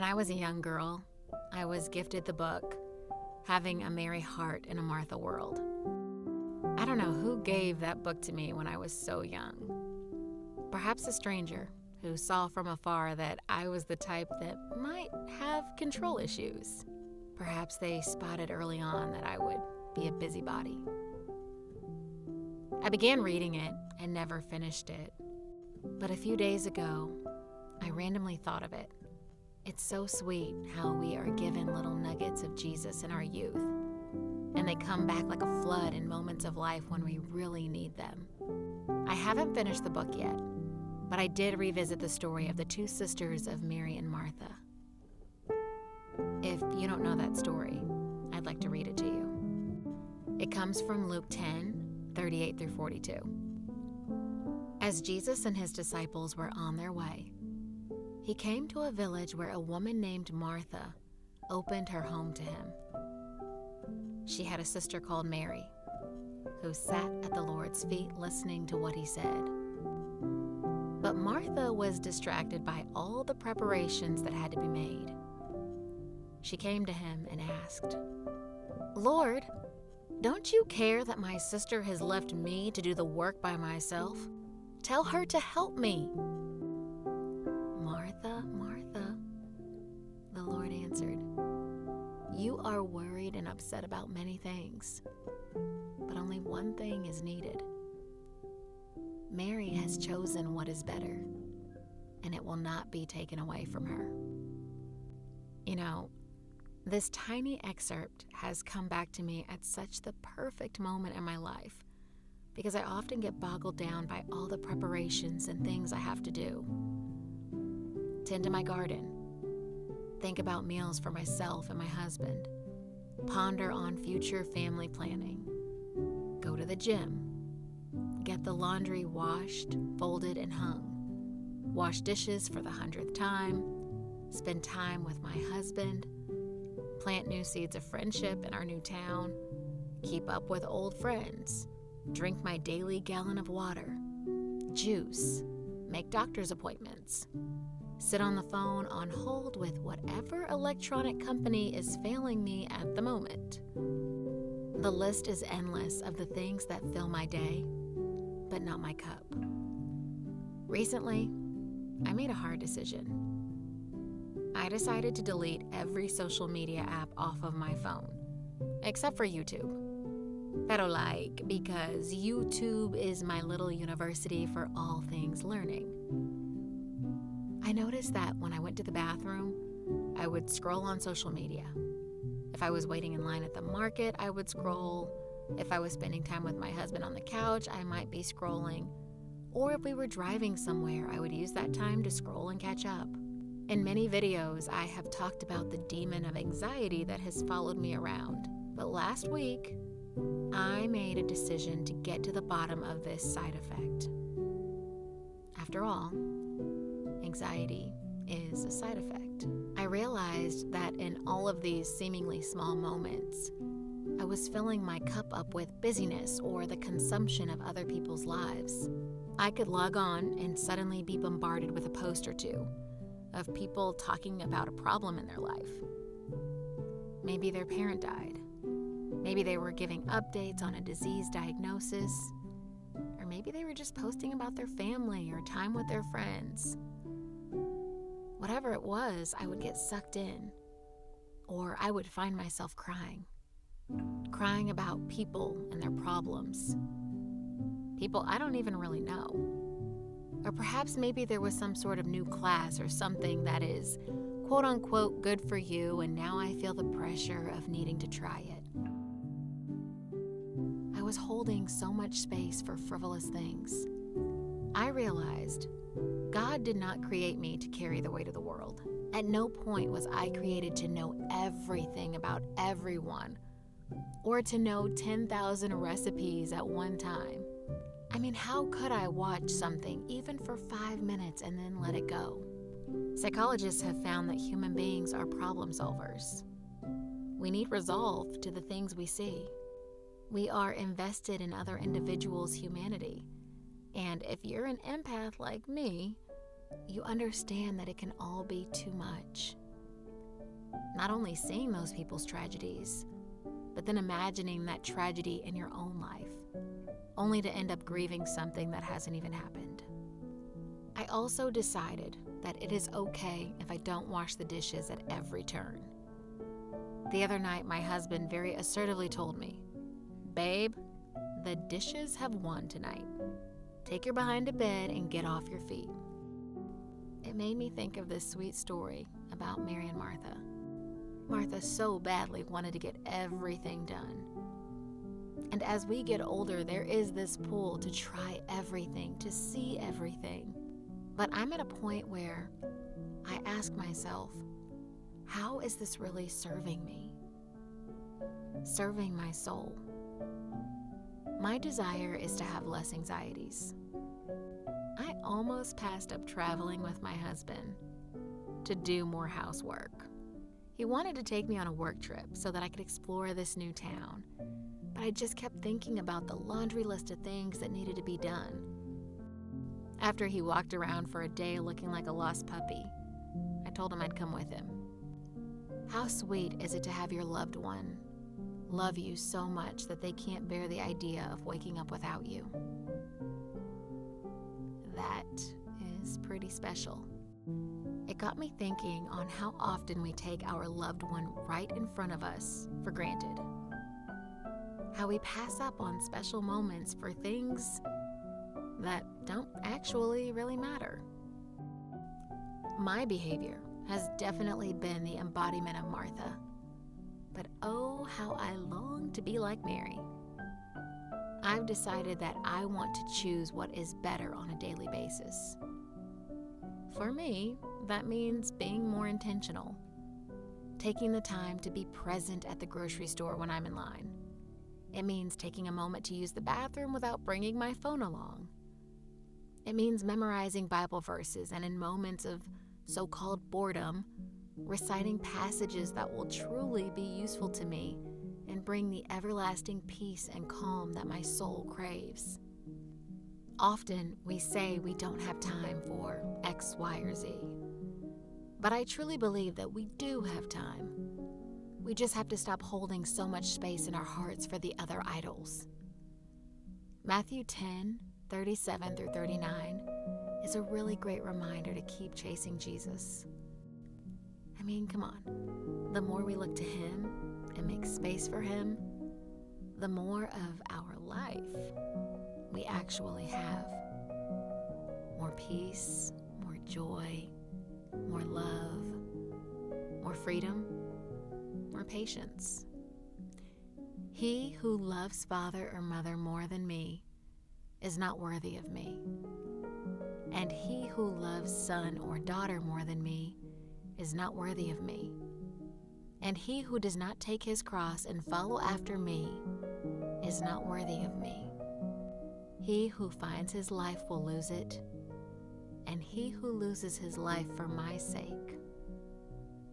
When I was a young girl, I was gifted the book, Having a Mary Heart in a Martha World. I don't know who gave that book to me when I was so young. Perhaps a stranger who saw from afar that I was the type that might have control issues. Perhaps they spotted early on that I would be a busybody. I began reading it and never finished it. But a few days ago, I randomly thought of it. It's so sweet how we are given little nuggets of Jesus in our youth, and they come back like a flood in moments of life when we really need them. I haven't finished the book yet, but I did revisit the story of the two sisters of Mary and Martha. If you don't know that story, I'd like to read it to you. It comes from Luke 10:38 through 42. As Jesus and his disciples were on their way, he came to a village where a woman named Martha opened her home to him. She had a sister called Mary, who sat at the Lord's feet listening to what he said. But Martha was distracted by all the preparations that had to be made. She came to him and asked, "Lord, don't you care that my sister has left me to do the work by myself? Tell her to help me." "Martha, Martha," the Lord answered, "you are worried and upset about many things, but only one thing is needed. Mary has chosen what is better, and it will not be taken away from her." You know, this tiny excerpt has come back to me at such the perfect moment in my life, because I often get boggled down by all the preparations and things I have to do. Tend to my garden, think about meals for myself and my husband, ponder on future family planning, go to the gym, get the laundry washed, folded, and hung, wash dishes for the 100th time, spend time with my husband, plant new seeds of friendship in our new town, keep up with old friends, drink my daily gallon of water, juice, make doctor's appointments, sit on the phone on hold with whatever electronic company is failing me at the moment. The list is endless of the things that fill my day, but not my cup. Recently, I made a hard decision. I decided to delete every social media app off of my phone, except for YouTube. Pero because YouTube is my little university for all things learning. I noticed that when I went to the bathroom, I would scroll on social media. If I was waiting in line at the market, I would scroll. If I was spending time with my husband on the couch, I might be scrolling. Or if we were driving somewhere, I would use that time to scroll and catch up. In many videos, I have talked about the demon of anxiety that has followed me around. But last week, I made a decision to get to the bottom of this side effect. After all, anxiety is a side effect. I realized that in all of these seemingly small moments, I was filling my cup up with busyness or the consumption of other people's lives. I could log on and suddenly be bombarded with a post or two of people talking about a problem in their life. Maybe their parent died. Maybe they were giving updates on a disease diagnosis. Or maybe they were just posting about their family or time with their friends. Whatever it was, I would get sucked in. Or I would find myself crying about people and their problems. People I don't even really know. Or perhaps maybe there was some sort of new class or something that is quote unquote good for you, and now I feel the pressure of needing to try it. I was holding so much space for frivolous things. I realized God did not create me to carry the weight of the world. At no point was I created to know everything about everyone or to know 10,000 recipes at one time. I mean, how could I watch something even for 5 minutes and then let it go? Psychologists have found that human beings are problem solvers. We need resolve to the things we see. We are invested in other individuals' humanity. And if you're an empath like me, you understand that it can all be too much. Not only seeing those people's tragedies, but then imagining that tragedy in your own life, only to end up grieving something that hasn't even happened. I also decided that it is okay if I don't wash the dishes at every turn. The other night, my husband very assertively told me, "Babe, the dishes have won tonight. Take your behind to bed and get off your feet." It made me think of this sweet story about Mary and Martha. Martha so badly wanted to get everything done. And as we get older, there is this pull to try everything, to see everything. But I'm at a point where I ask myself, how is this really serving me? Serving my soul? My desire is to have less anxieties. I almost passed up traveling with my husband to do more housework. He wanted to take me on a work trip so that I could explore this new town, but I just kept thinking about the laundry list of things that needed to be done. After he walked around for a day looking like a lost puppy, I told him I'd come with him. How sweet is it to have your loved one love you so much that they can't bear the idea of waking up without you? That is pretty special. It got me thinking on how often we take our loved one right in front of us for granted. How we pass up on special moments for things that don't actually really matter. My behavior has definitely been the embodiment of Martha, but oh, how I long to be like Mary. I've decided that I want to choose what is better on a daily basis. For me, that means being more intentional, taking the time to be present at the grocery store when I'm in line. It means taking a moment to use the bathroom without bringing my phone along. It means memorizing Bible verses and in moments of so-called boredom, reciting passages that will truly be useful to me and bring the everlasting peace and calm that my soul craves. Often we say we don't have time for X, Y, or Z. But I truly believe that we do have time. We just have to stop holding so much space in our hearts for the other idols. Matthew 10:37-39 is a really great reminder to keep chasing Jesus. I mean, come on. The more we look to Him and make space for Him, the more of our life we actually have. More peace, more joy, more love, more freedom, more patience. He who loves father or mother more than me is not worthy of me. And he who loves son or daughter more than me is not worthy of me. And he who does not take his cross and follow after me is not worthy of me. He who finds his life will lose it, and he who loses his life for my sake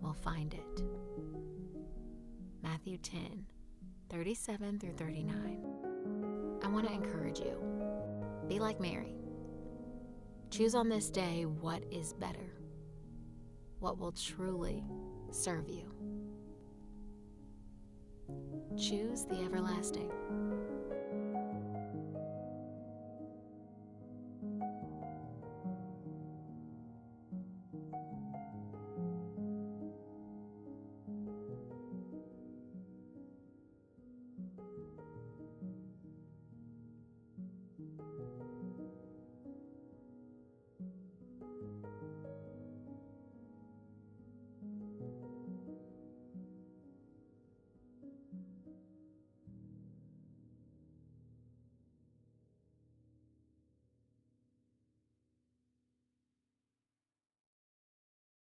will find it. Matthew 10:37-39. I want to encourage you. Be like Mary. Choose on this day what is better, what will truly serve you. Choose the everlasting.